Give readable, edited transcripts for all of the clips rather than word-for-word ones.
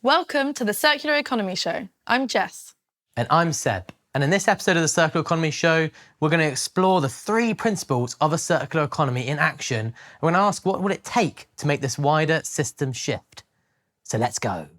Welcome to the Circular Economy Show. I'm Jess. And I'm Seb. And in this episode of the Circular Economy Show, we're going to explore the 3 principles of a circular economy in action. We're going to ask what will it take to make this wider system shift. So let's go.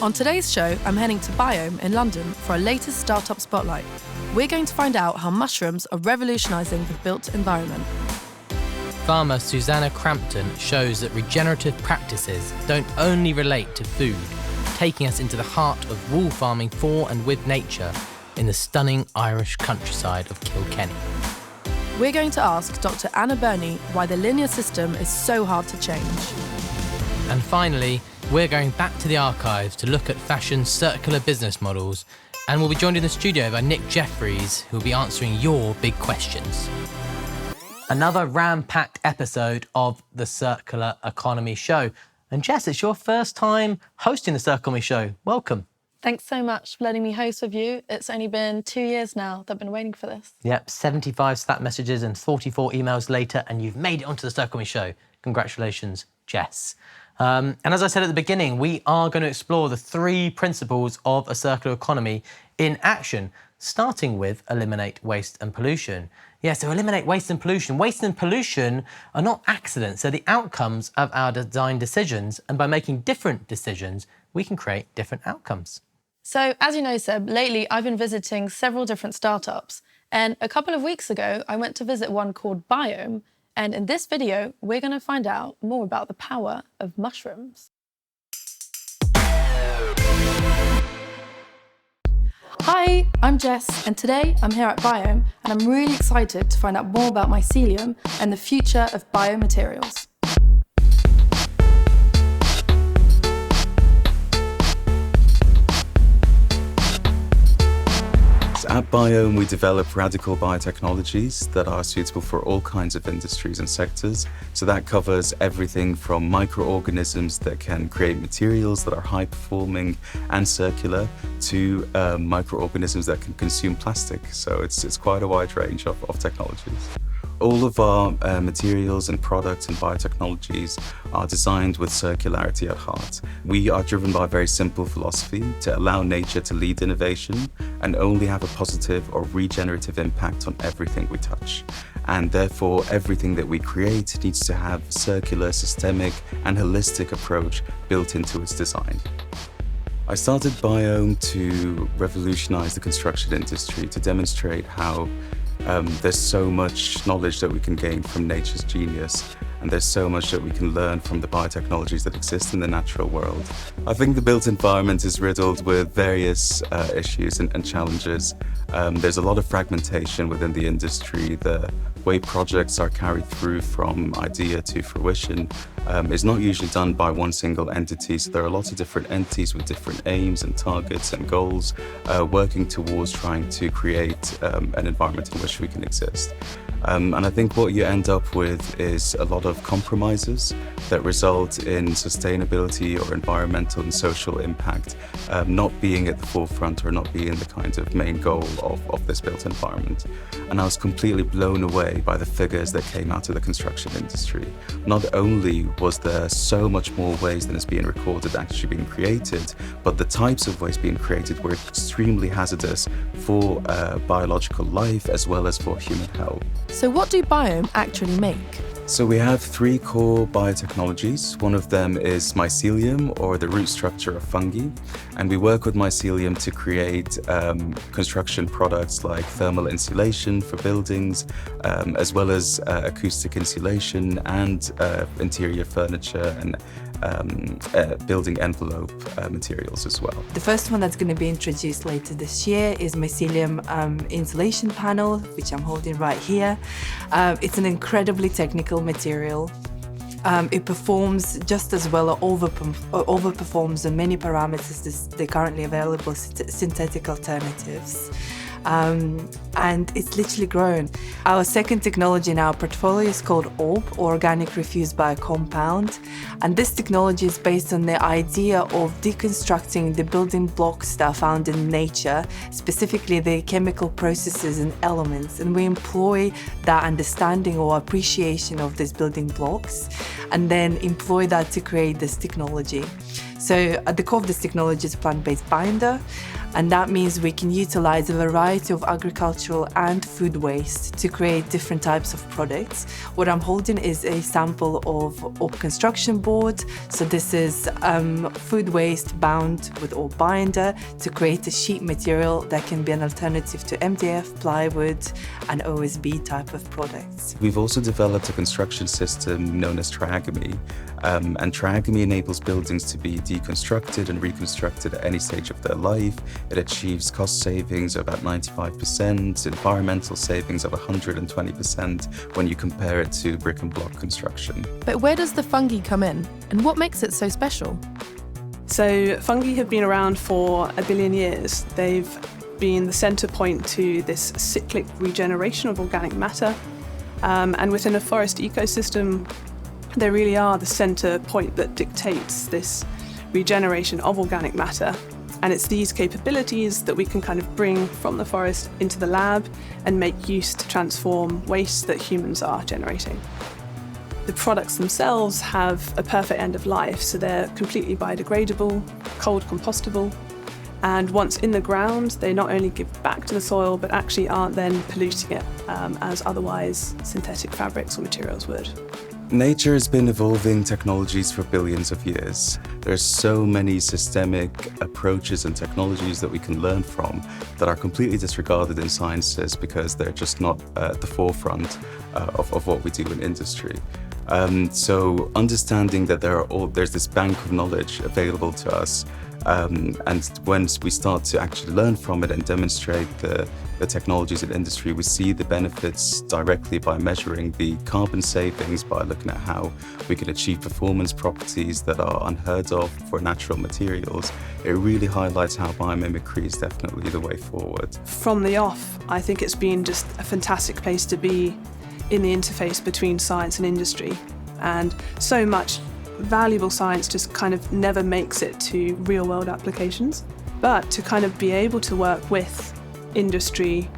On today's show, I'm heading to BIOHM in London for our latest startup spotlight. We're going to find out how mushrooms are revolutionising the built environment. Farmer Suzanna Crampton shows that regenerative practices don't only relate to food, taking us into the heart of wool farming for and with nature in the stunning Irish countryside of Kilkenny. We're going to ask Dr Anna Birney why the linear system is so hard to change. And finally, we're going back to the archives to look at fashion's circular business models, and we'll be joined in the studio by Jeffries, who will be answering your big questions. Another ram-packed episode of the Circular Economy Show. And Jess, it's your first time hosting the Circular Economy Show. Welcome. Thanks so much for letting me host with you. It's only been 2 years now that I've been waiting for this. Yep, 75 Slack messages and 44 emails later, and you've made it onto the Circular Economy Show. Congratulations, Jess. And as I said at the beginning, we are going to explore the 3 principles of a circular economy in action, starting with eliminate waste and pollution. Yeah, so eliminate waste and pollution. Waste and pollution are not accidents, they're the outcomes of our design decisions, and by making different decisions, we can create different outcomes. So, as you know, Seb, lately I've been visiting several different startups, and a couple of weeks ago, I went to visit one called BIOHM. And in this video, we're going to find out more about the power of mushrooms. Hi, I'm Jess, and today I'm here at BIOHM, and I'm really excited to find out more about mycelium and the future of biomaterials. At BIOHM, we develop radical biotechnologies that are suitable for all kinds of industries and sectors. So that covers everything from microorganisms that can create materials that are high-performing and circular to microorganisms that can consume plastic. So it's quite a wide range of technologies. All of our materials and products and biotechnologies are designed with circularity at heart. We are driven by a very simple philosophy to allow nature to lead innovation and only have a positive or regenerative impact on everything we touch. And therefore, everything that we create needs to have a circular, systemic, and holistic approach built into its design. I started BIOHM to revolutionize the construction industry, to demonstrate how there's so much knowledge that we can gain from nature's genius, and there's so much that we can learn from the biotechnologies that exist in the natural world. I think the built environment is riddled with various issues and challenges. There's a lot of fragmentation within the industry. The way projects are carried through from idea to fruition is not usually done by one single entity. So there are lots of different entities with different aims and targets and goals working towards trying to create an environment in which we can exist. And I think what you end up with is a lot of compromises that result in sustainability or environmental and social impact not being at the forefront or not being the kind of main goal of this built environment. And I was completely blown away by the figures that came out of the construction industry. Not only was there so much more waste than is being recorded actually being created, but the types of waste being created were extremely hazardous for biological life as well as for human health. So what do BIOHM actually make? So we have 3 core biotechnologies. One of them is mycelium, or the root structure of fungi. And we work with mycelium to create construction products like thermal insulation for buildings, as well as acoustic insulation and interior furniture and building envelope materials as well. The first one that's going to be introduced later this year is mycelium insulation panel, which I'm holding right here. It's an incredibly technical material. It performs just as well or overperforms on many parameters as the currently available synthetic alternatives. And it's literally grown. Our second technology in our portfolio is called ORB, or Organic Refused Biocompound. And this technology is based on the idea of deconstructing the building blocks that are found in nature, specifically the chemical processes and elements. And we employ that understanding or appreciation of these building blocks and then employ that to create this technology. So at the core of this technology is a plant-based binder, and that means we can utilize a variety of agricultural and food waste to create different types of products. What I'm holding is a sample of ORB construction board. So this is food waste bound with ORB binder to create a sheet material that can be an alternative to MDF, plywood, and OSB type of products. We've also developed a construction system known as trihagamy, and trihagamy enables buildings to be deconstructed and reconstructed at any stage of their life. It achieves cost savings of about 95%, environmental savings of 120% when you compare it to brick and block construction. But where does the fungi come in, and what makes it so special? So fungi have been around for 1 billion years. They've been the centre point to this cyclic regeneration of organic matter. And within a forest ecosystem, they really are the centre point that dictates this regeneration of organic matter. And it's these capabilities that we can kind of bring from the forest into the lab and make use to transform waste that humans are generating. The products themselves have a perfect end of life, so they're completely biodegradable, cold compostable, and once in the ground, they not only give back to the soil, but actually aren't then polluting it as otherwise synthetic fabrics or materials would. Nature has been evolving technologies for billions of years. There's so many systemic approaches and technologies that we can learn from that are completely disregarded in sciences because they're just not at the forefront of what we do in industry. So understanding that there's this bank of knowledge available to us, and once we start to actually learn from it and demonstrate the technologies in industry, we see the benefits directly by measuring the carbon savings, by looking at how we can achieve performance properties that are unheard of for natural materials. It really highlights how biomimicry is definitely the way forward. From the off, I think it's been just a fantastic place to be in the interface between science and industry. And so much valuable science just kind of never makes it to real world applications. But to kind of be able to work with industry,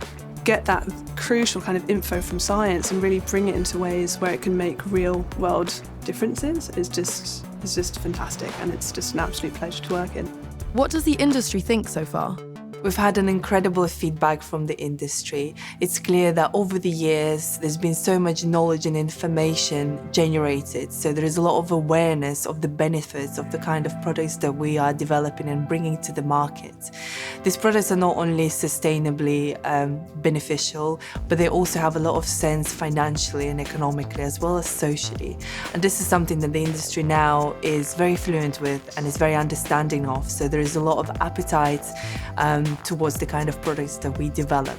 get that crucial kind of info from science and really bring it into ways where it can make real world differences is just fantastic, and it's just an absolute pleasure to work in. What does the industry think so far? We've had an incredible feedback from the industry. It's clear that over the years, there's been so much knowledge and information generated. So there is a lot of awareness of the benefits of the kind of products that we are developing and bringing to the market. These products are not only sustainably beneficial, but they also have a lot of sense financially and economically, as well as socially. And this is something that the industry now is very fluent with and is very understanding of. So there is a lot of appetite towards the kind of products that we develop.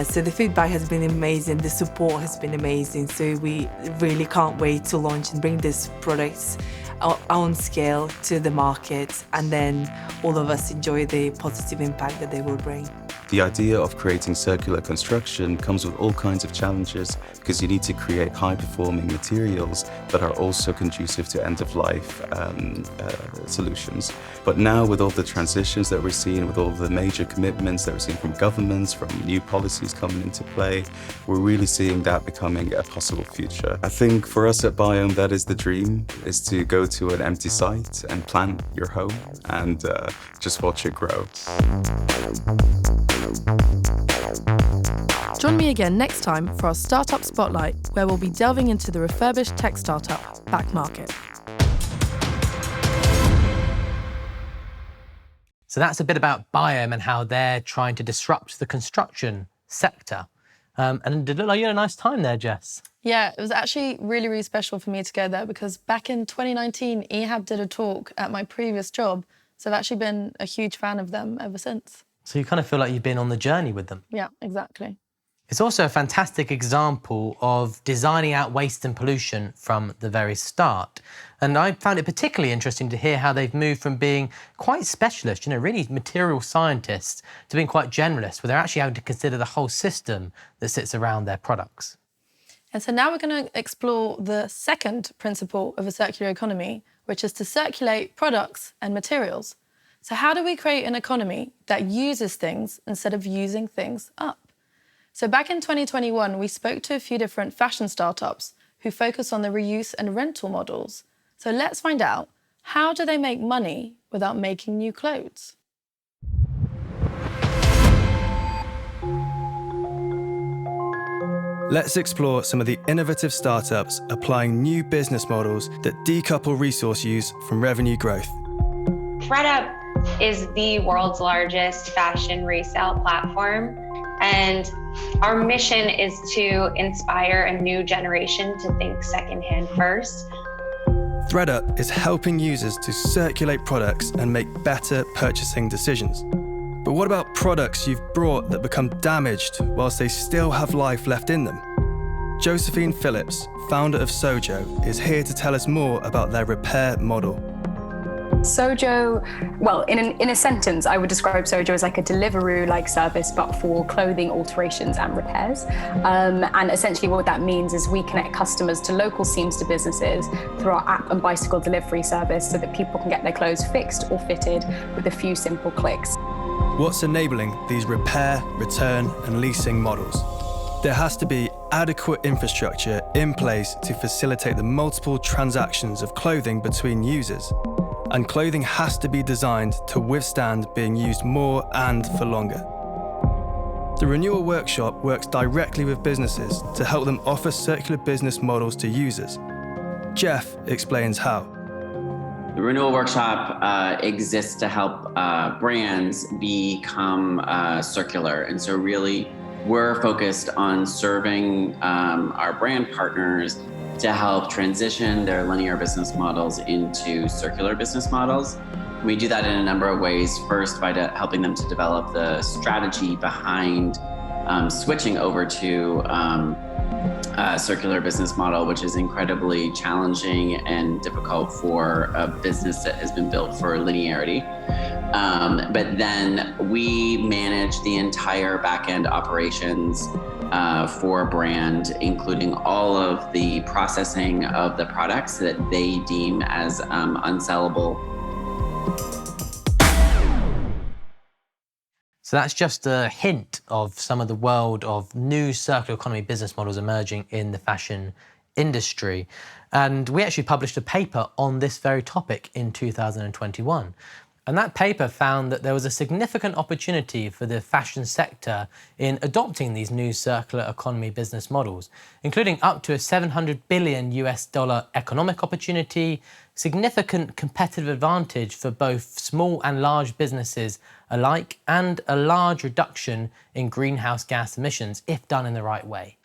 So the feedback has been amazing, the support has been amazing, so we really can't wait to launch and bring these products on scale to the market, and then all of us enjoy the positive impact that they will bring. The idea of creating circular construction comes with all kinds of challenges because you need to create high-performing materials that are also conducive to end-of-life solutions. But now, with all the transitions that we're seeing, with all the major commitments that we're seeing from governments, from new policies coming into play, we're really seeing that becoming a possible future. I think for us at BIOHM, that is the dream, is to go to an empty site and plant your home and just watch it grow. Join me again next time for our Startup Spotlight, where we'll be delving into the refurbished tech startup back market. So that's a bit about BIOHM and how they're trying to disrupt the construction sector. And did it look like you had a nice time there, Jess? Yeah, it was actually really, really special for me to go there because back in 2019, EHAB did a talk at my previous job. So I've actually been a huge fan of them ever since. So you kind of feel like you've been on the journey with them. Yeah, exactly. It's also a fantastic example of designing out waste and pollution from the very start. And I found it particularly interesting to hear how they've moved from being quite specialist, really material scientists, to being quite generalist, where they're actually having to consider the whole system that sits around their products. And so now we're going to explore the second principle of a circular economy, which is to circulate products and materials. So how do we create an economy that uses things instead of using things up? So back in 2021, we spoke to a few different fashion startups who focus on the reuse and rental models. So let's find out, how do they make money without making new clothes? Let's explore some of the innovative startups applying new business models that decouple resource use from revenue growth. ThredUp is the world's largest fashion resale platform, and our mission is to inspire a new generation to think secondhand first. ThredUp is helping users to circulate products and make better purchasing decisions. But what about products you've brought that become damaged whilst they still have life left in them? Josephine Phillips, founder of Sojo, is here to tell us more about their repair model. Sojo, well, in a sentence, I would describe Sojo as like a Deliveroo-like service, but for clothing alterations and repairs. And essentially what that means is we connect customers to local seamster businesses through our app and bicycle delivery service so that people can get their clothes fixed or fitted with a few simple clicks. What's enabling these repair, return, and leasing models? There has to be adequate infrastructure in place to facilitate the multiple transactions of clothing between users. And clothing has to be designed to withstand being used more and for longer. The Renewal Workshop works directly with businesses to help them offer circular business models to users. Jeff explains how. The Renewal Workshop exists to help brands become circular. And so really, we're focused on serving our brand partners to help transition their linear business models into circular business models. We do that in a number of ways. First, by helping them to develop the strategy behind switching over to a circular business model, which is incredibly challenging and difficult for a business that has been built for linearity. But then we manage the entire back-end operations for a brand, including all of the processing of the products that they deem as unsellable. So that's just a hint of some of the world of new circular economy business models emerging in the fashion industry. And we actually published a paper on this very topic in 2021. And that paper found that there was a significant opportunity for the fashion sector in adopting these new circular economy business models, including up to a $700 billion economic opportunity, significant competitive advantage for both small and large businesses alike, and a large reduction in greenhouse gas emissions if done in the right way.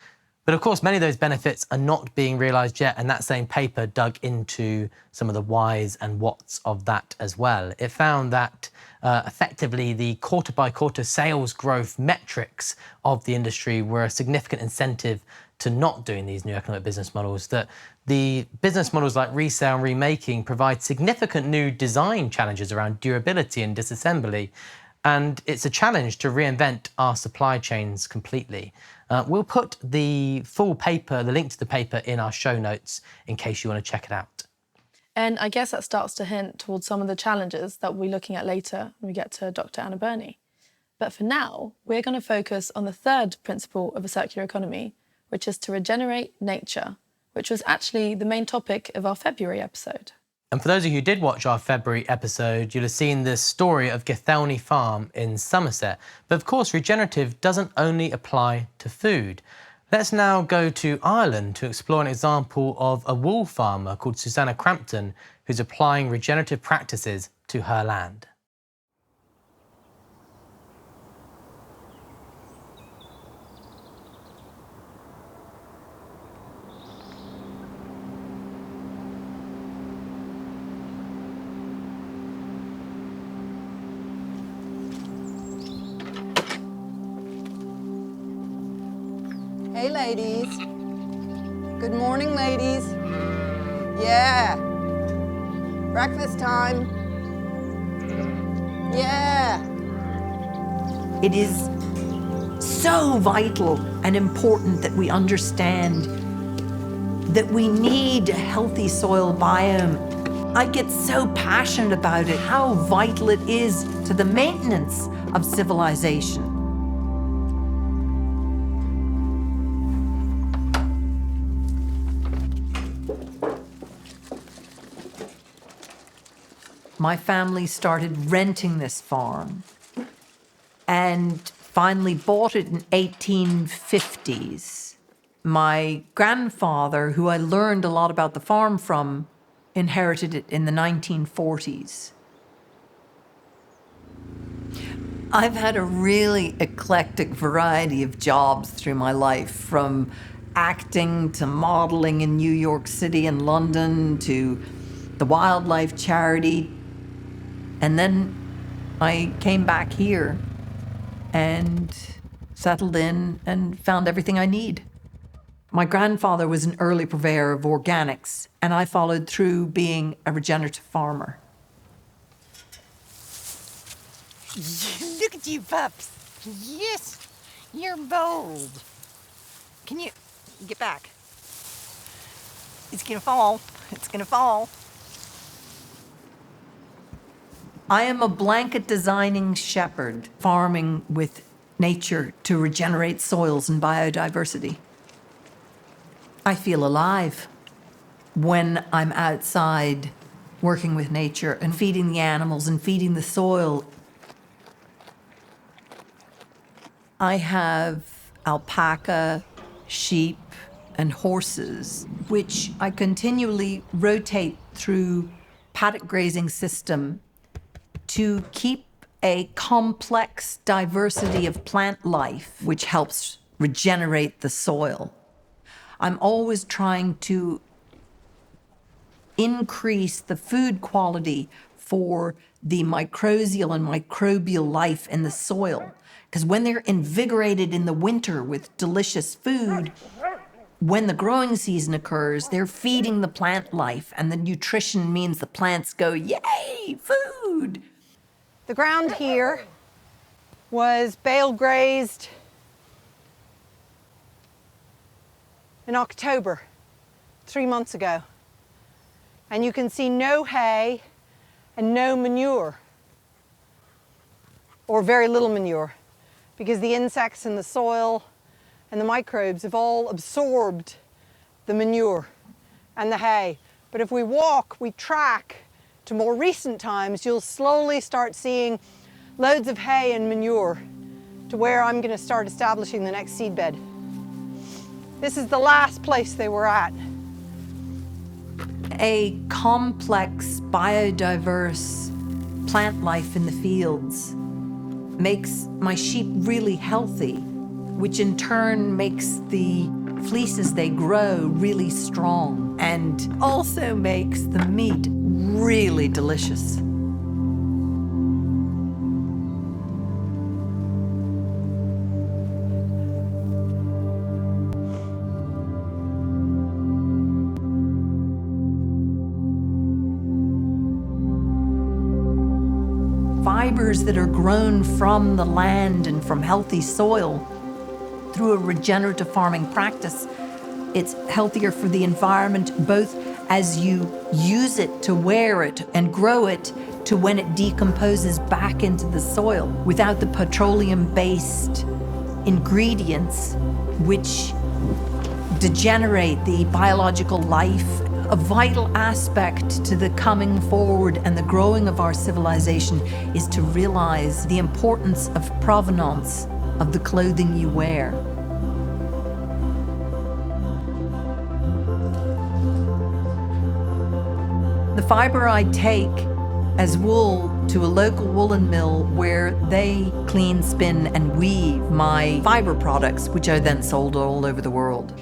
But of course, many of those benefits are not being realised yet, and that same paper dug into some of the whys and whats of that as well. It found that effectively the quarter-by-quarter sales growth metrics of the industry were a significant incentive to not doing these new economic business models, that the business models like resale and remaking provide significant new design challenges around durability and disassembly, and it's a challenge to reinvent our supply chains completely. We'll put the full paper, the link to the paper, in our show notes in case you want to check it out. And I guess that starts to hint towards some of the challenges that we'll be looking at later when we get to Dr. Anna Birney. But for now, we're going to focus on the third principle of a circular economy, which is to regenerate nature, which was actually the main topic of our February episode. And for those of you who did watch our February episode, you'll have seen the story of Gethelney Farm in Somerset. But of course, regenerative doesn't only apply to food. Let's now go to Ireland to explore an example of a wool farmer called Suzanna Crampton, who's applying regenerative practices to her land. Hey, ladies. Good morning, ladies. Yeah. Breakfast time. Yeah. It is so vital and important that we understand that we need a healthy soil biome. I get so passionate about it, how vital it is to the maintenance of civilization. My family started renting this farm and finally bought it in 1850s. My grandfather, who I learned a lot about the farm from, inherited it in the 1940s. I've had a really eclectic variety of jobs through my life, from acting to modeling in New York City and London to the wildlife charity. And then I came back here and settled in and found everything I need. My grandfather was an early purveyor of organics, and I followed through being a regenerative farmer. Look at you, pups. Yes, you're bold. Can you get back? It's gonna fall. It's gonna fall. I am a blanket designing shepherd, farming with nature to regenerate soils and biodiversity. I feel alive when I'm outside working with nature and feeding the animals and feeding the soil. I have alpaca, sheep, and horses, which I continually rotate through paddock grazing system to keep a complex diversity of plant life, which helps regenerate the soil. I'm always trying to increase the food quality for the mycorrhizal and microbial life in the soil. Because when they're invigorated in the winter with delicious food, when the growing season occurs, they're feeding the plant life, and the nutrition means the plants go, yay, food! The ground here was bale grazed in October, 3 months ago. And you can see no hay and no manure, or very little manure, because the insects in the soil and the microbes have all absorbed the manure and the hay. But if we walk, we track to more recent times, you'll slowly start seeing loads of hay and manure to where I'm going to start establishing the next seed bed. This is the last place they were at. A complex, biodiverse plant life in the fields makes my sheep really healthy, which in turn makes the fleeces they grow really strong and also makes the meat really delicious. Fibers that are grown from the land and from healthy soil through a regenerative farming practice, it's healthier for the environment, both as you use it to wear it and grow it to when it decomposes back into the soil without the petroleum-based ingredients which degenerate the biological life. A vital aspect to the coming forward and the growing of our civilization is to realize the importance of provenance of the clothing you wear. The fiber I take as wool to a local woolen mill where they clean, spin, and weave my fiber products, which are then sold all over the world.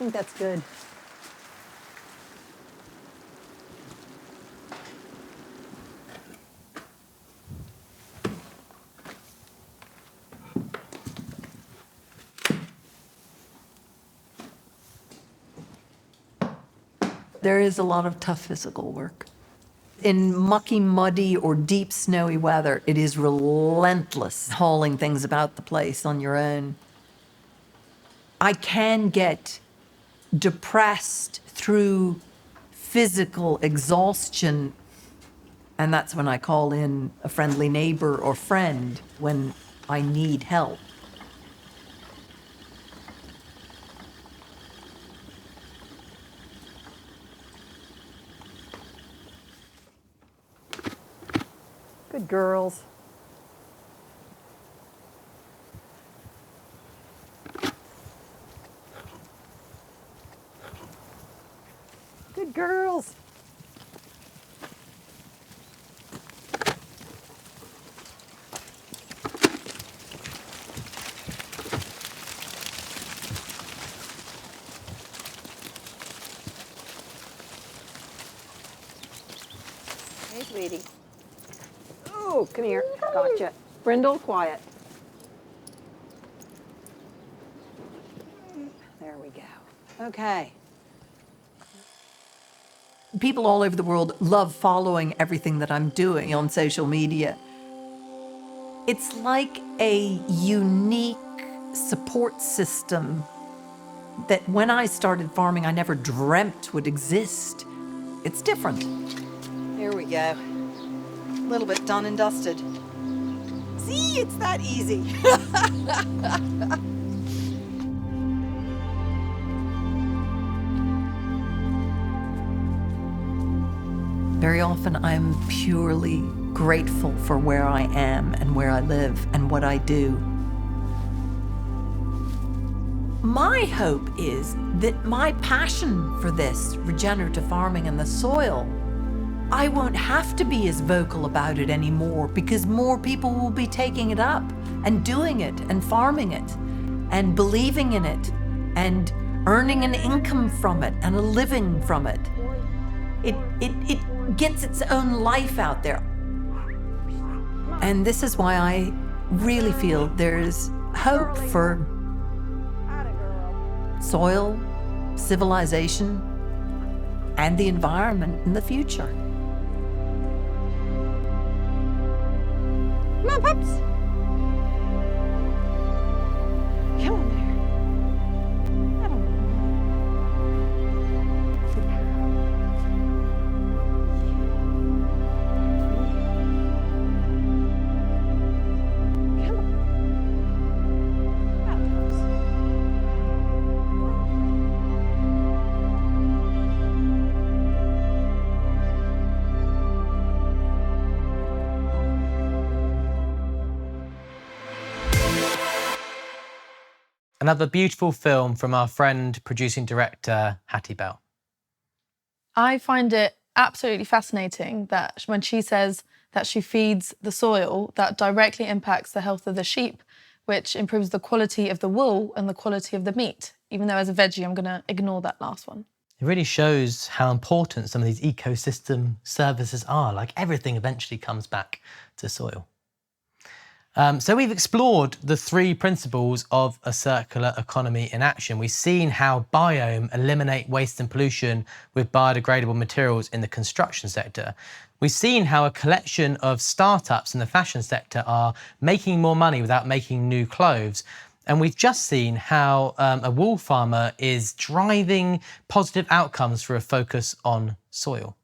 think that's good. There is a lot of tough physical work. In mucky, muddy, or deep snowy weather, it is relentless hauling things about the place on your own. I can get depressed through physical exhaustion, and that's when I call in a friendly neighbor or friend when I need help. Good girls. Good girls. Hey, sweetie. Oh, come here. Gotcha. Brindle, quiet. There we go. Okay. People all over the world love following everything that I'm doing on social media. It's like a unique support system that when I started farming, I never dreamt would exist. It's different. Here we go. A little bit done and dusted. See, it's that easy. Very often I'm purely grateful for where I am and where I live and what I do. My hope is that my passion for this, regenerative farming and the soil, I won't have to be as vocal about it anymore because more people will be taking it up and doing it and farming it and believing in it and earning an income from it and a living from it. It gets its own life out there. And this is why I really feel there's hope for soil, civilization, and the environment in the future. Come on, pups. Come on there. I don't know. Come on. Another beautiful film from our friend, producing director, Hattie Bell. I find it absolutely fascinating that when she says that she feeds the soil, that directly impacts the health of the sheep, which improves the quality of the wool and the quality of the meat, even though as a veggie, I'm going to ignore that last one. It really shows how important some of these ecosystem services are. Like everything eventually comes back to soil. So we've explored the 3 principles of a circular economy in action. We've seen how BIOHM eliminate waste and pollution with biodegradable materials in the construction sector. We've seen how a collection of startups in the fashion sector are making more money without making new clothes. And we've just seen how a wool farmer is driving positive outcomes through a focus on soil.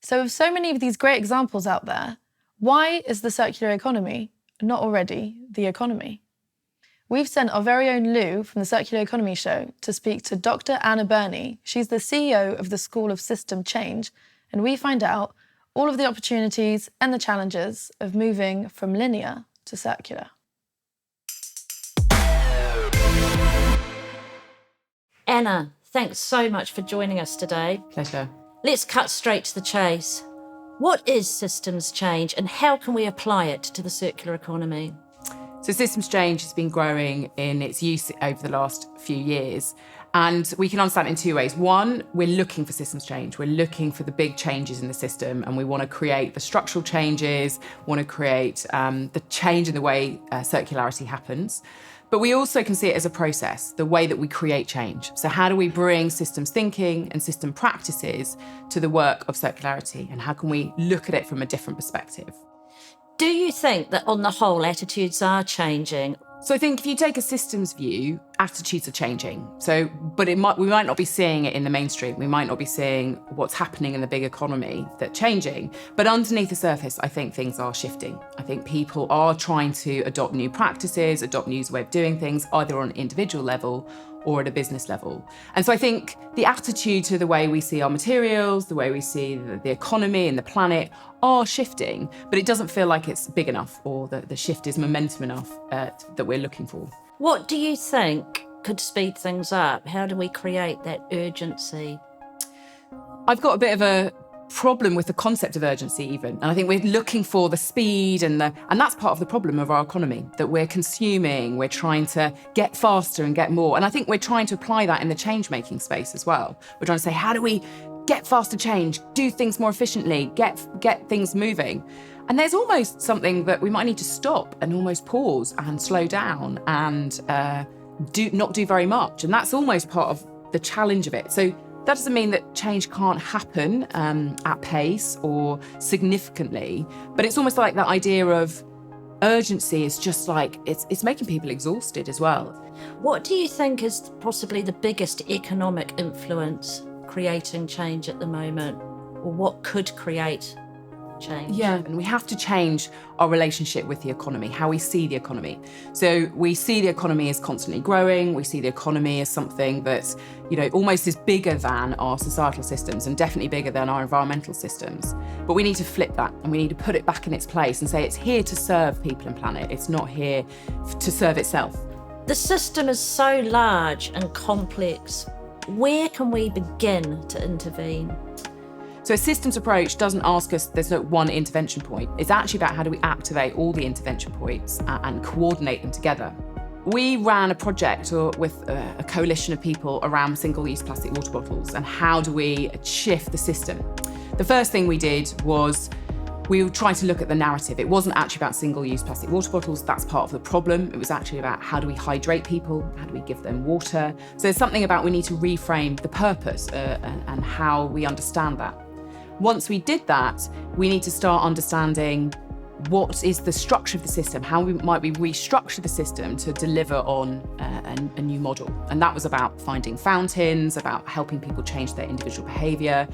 So with so many of these great examples out there, why is the circular economy not already the economy? We've sent our very own Lou from the Circular Economy Show to speak to Dr Anna Birney. She's the CEO of the School of System Change, and we find out all of the opportunities and the challenges of moving from linear to circular. Anna, thanks so much for joining us today. Pleasure. Let's cut straight to the chase. What is systems change and how can we apply it to the circular economy? So systems change has been growing in its use over the last few years. And we can understand it in two ways. One, we're looking for systems change. We're looking for the big changes in the system, and we want to create the structural changes, want to create the change in the way circularity happens. But we also can see it as a process, the way that we create change. So how do we bring systems thinking and system practices to the work of circularity? And how can we look at it from a different perspective? Do you think that on the whole attitudes are changing? So I think if you take a systems view, attitudes are changing. But we might not be seeing it in the mainstream. We might not be seeing what's happening in the big economy that's changing. But underneath the surface, I think things are shifting. I think people are trying to adopt new practices, adopt new ways of doing things, either on an individual level or at a business level. And so I think the attitude to the way we see our materials, the way we see the economy and the planet are shifting, but it doesn't feel like it's big enough or that the shift is momentum enough that we're looking for. What do you think could speed things up? How do we create that urgency? I've got a bit of a problem with the concept of urgency even. And I think we're looking for the speed and that's part of the problem of our economy, that we're consuming, we're trying to get faster and get more. And I think we're trying to apply that in the change-making space as well. We're trying to say, how do we get faster change, do things more efficiently, get things moving? And there's almost something that we might need to stop and almost pause and slow down and not do very much. And that's almost part of the challenge of it. So that doesn't mean that change can't happen at pace or significantly, but it's almost like that idea of urgency is just like, it's making people exhausted as well. What do you think is possibly the biggest economic influence creating change at the moment? Or what could create change? Yeah, and we have to change our relationship with the economy, how we see the economy. So we see the economy as constantly growing. We see the economy as something that's, almost is bigger than our societal systems and definitely bigger than our environmental systems. But we need to flip that and we need to put it back in its place and say it's here to serve people and planet. It's not here to serve itself. The system is so large and complex. Where can we begin to intervene? So a systems approach doesn't ask us, there's no one intervention point. It's actually about how do we activate all the intervention points and coordinate them together. We ran a project with a coalition of people around single-use plastic water bottles and how do we shift the system. The first thing we did was we were trying to look at the narrative. It wasn't actually about single-use plastic water bottles, that's part of the problem. It was actually about how do we hydrate people, how do we give them water. So there's something about we need to reframe the purpose and how we understand that. Once we did that, we need to start understanding what is the structure of the system, how might we restructure the system to deliver on a new model. And that was about finding fountains, about helping people change their individual behaviour,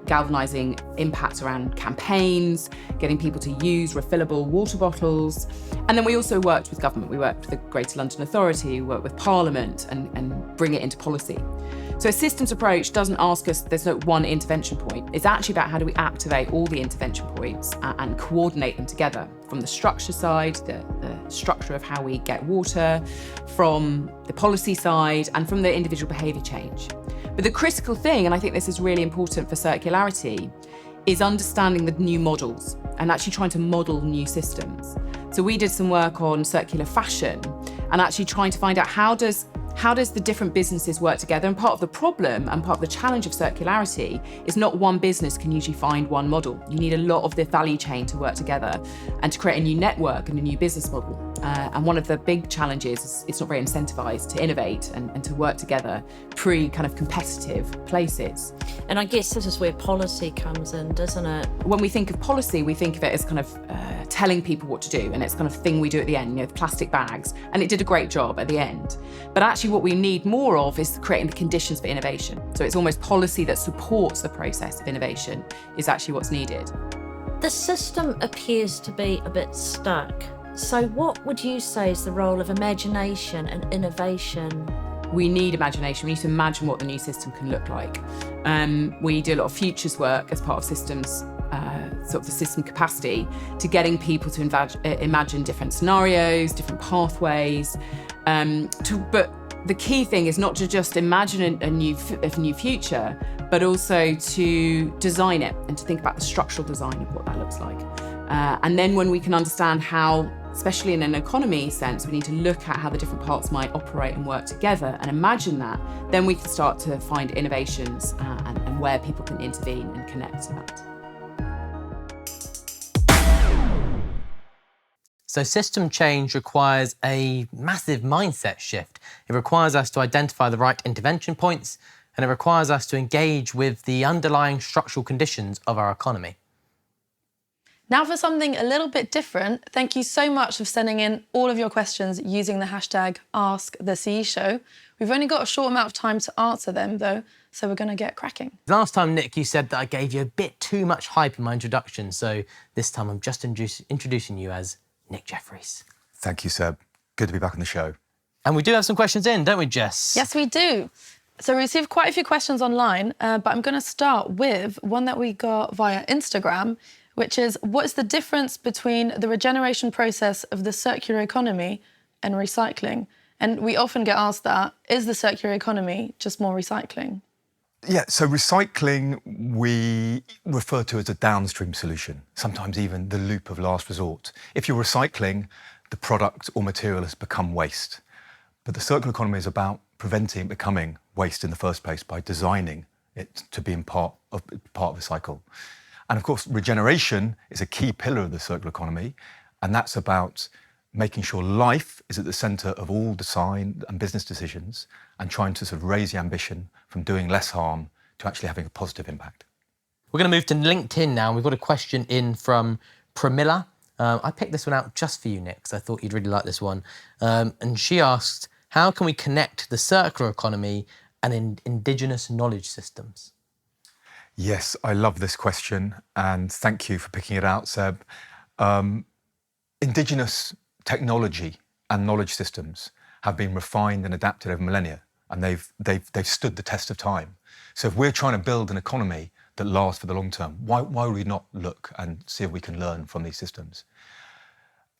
galvanising impact around campaigns, getting people to use refillable water bottles. And then we also worked with government. We worked with the Greater London Authority, we worked with Parliament and bring it into policy. So a systems approach doesn't ask us, there's no one intervention point. It's actually about how do we activate all the intervention points and coordinate them together from the structure side, the structure of how we get water, from the policy side and from the individual behaviour change. But the critical thing, and I think this is really important for circularity, is understanding the new models and actually trying to model new systems. So we did some work on circular fashion and actually trying to find out how does the different businesses work together? And part of the problem and part of the challenge of circularity is not one business can usually find one model. You need a lot of the value chain to work together and to create a new network and a new business model. And one of the big challenges is it's not very incentivized to innovate and to work together kind of competitive places. And I guess this is where policy comes in, doesn't it? When we think of policy, we think of it as kind of telling people what to do, and it's kind of thing we do at the end, the plastic bags, and it did a great job at the end. But actually what we need more of is creating the conditions for innovation. So it's almost policy that supports the process of innovation is actually what's needed. The system appears to be a bit stuck. So what would you say is the role of imagination and innovation? We need imagination. We need to imagine what the new system can look like. We do a lot of futures work as part of systems, sort of the system capacity, to getting people to imagine different scenarios, different pathways. But the key thing is not to just imagine a new future, but also to design it and to think about the structural design of what that looks like. And then when we can understand how, especially in an economy sense, we need to look at how the different parts might operate and work together and imagine that, then we can start to find innovations and where people can intervene and connect to that. So system change requires a massive mindset shift. It requires us to identify the right intervention points, and it requires us to engage with the underlying structural conditions of our economy. Now for something a little bit different, thank you so much for sending in all of your questions using the hashtag AskTheCE We've only got a short amount of time to answer them though, so we're going to get cracking. Last time, Nick, you said that I gave you a bit too much hype in my introduction, so this time I'm just introducing you as Nick Jeffries. Thank you, Seb. Good to be back on the show. And we do have some questions in, don't we, Jess? Yes, we do. So we received quite a few questions online, but I'm going to start with one that we got via Instagram, which is, what is the difference between the regeneration process of the circular economy and recycling? And we often get asked that, is the circular economy just more recycling? Yeah, so recycling we refer to as a downstream solution, sometimes even the loop of last resort. If you're recycling, the product or material has become waste. But the circular economy is about preventing it becoming waste in the first place by designing it to be part of the cycle. And of course, regeneration is a key pillar of the circular economy, and that's about making sure life is at the centre of all design and business decisions and trying to sort of raise the ambition from doing less harm to actually having a positive impact. We're going to move to LinkedIn now. We've got a question in from Pramila. I picked this one out just for you, Nick, because I thought you'd really like this one. And she asked, how can we connect the circular economy and indigenous knowledge systems? Yes, I love this question, and thank you for picking it out, Seb. Indigenous technology and knowledge systems have been refined and adapted over millennia, and they've stood the test of time. So if we're trying to build an economy that lasts for the long term, why would we not look and see if we can learn from these systems?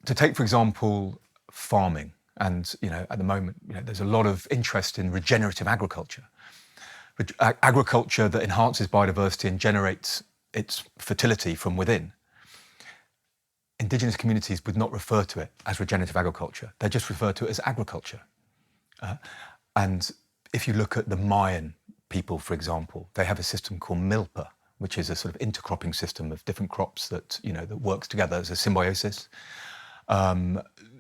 To take, for example, farming, and at the moment, there's a lot of interest in regenerative agriculture. Agriculture that enhances biodiversity and generates its fertility from within. Indigenous communities would not refer to it as regenerative agriculture. They just refer to it as agriculture. And if you look at the Mayan people, for example, they have a system called milpa, which is a sort of intercropping system of different crops that works together as a symbiosis.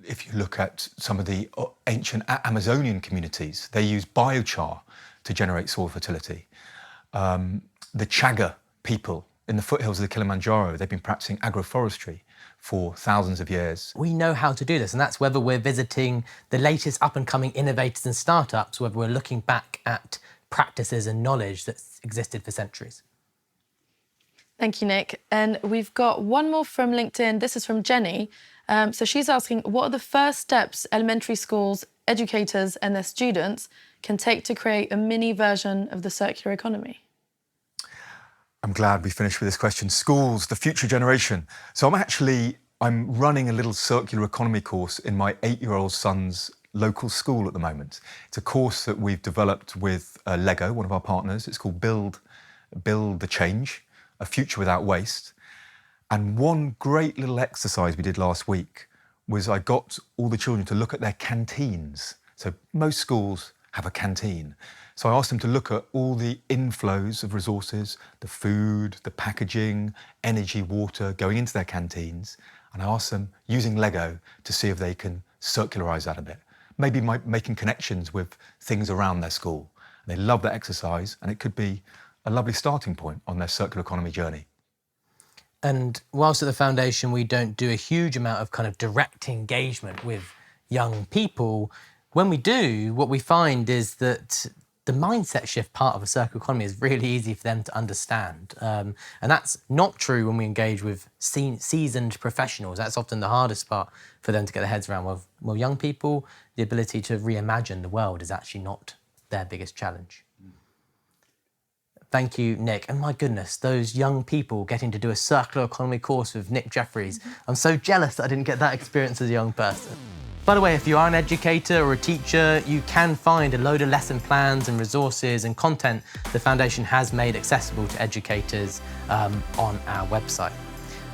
If you look at some of the ancient Amazonian communities, they use biochar to generate soil fertility. The Chaga people in the foothills of the Kilimanjaro, they've been practicing agroforestry for thousands of years. We know how to do this, and that's whether we're visiting the latest up-and-coming innovators and startups, whether we're looking back at practices and knowledge that's existed for centuries. Thank you, Nick. And we've got one more from LinkedIn. This is from Jenny. So she's asking, what are the first steps elementary schools, educators and their students can take to create a mini version of the circular economy? I'm glad we finished with this question. Schools, the future generation. So I'm running a little circular economy course in my 8-year-old son's local school at the moment. It's a course that we've developed with Lego, one of our partners. It's called Build the Change, a future without waste. And one great little exercise we did last week was I got all the children to look at their canteens. So most schools have a canteen. So I asked them to look at all the inflows of resources, the food, the packaging, energy, water going into their canteens. And I asked them, using Lego, to see if they can circularise that a bit. Maybe making connections with things around their school. And they love that exercise, and it could be a lovely starting point on their circular economy journey. And whilst at the foundation we don't do a huge amount of kind of direct engagement with young people, when we do, what we find is that the mindset shift part of a circular economy is really easy for them to understand. And that's not true when we engage with seasoned professionals. That's often the hardest part for them to get their heads around. Well, young people, the ability to reimagine the world is actually not their biggest challenge. Thank you, Nick. And my goodness, those young people getting to do a circular economy course with Nick Jeffries. I'm so jealous that I didn't get that experience as a young person. By the way, if you are an educator or a teacher, you can find a load of lesson plans and resources and content the Foundation has made accessible to educators on our website.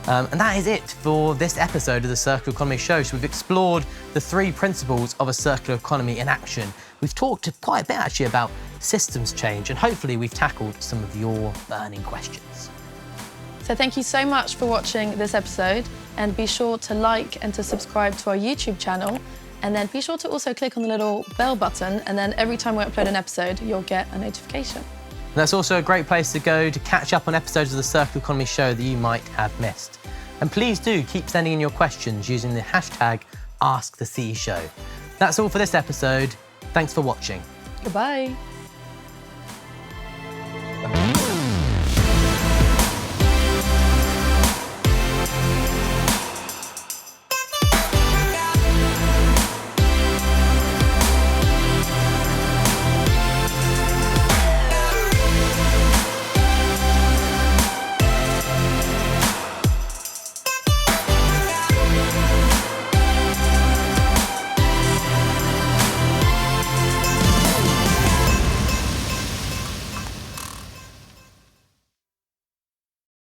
And that is it for this episode of the Circular Economy Show. So we've explored the 3 principles of a circular economy in action. We've talked quite a bit actually about systems change, and hopefully we've tackled some of your burning questions. So thank you so much for watching this episode, and be sure to like and to subscribe to our YouTube channel, and then be sure to also click on the little bell button, and then every time we upload an episode, you'll get a notification. And that's also a great place to go to catch up on episodes of the Circular Economy Show that you might have missed. And please do keep sending in your questions using the hashtag AskTheCE Show. That's all for this episode. Thanks for watching. Goodbye.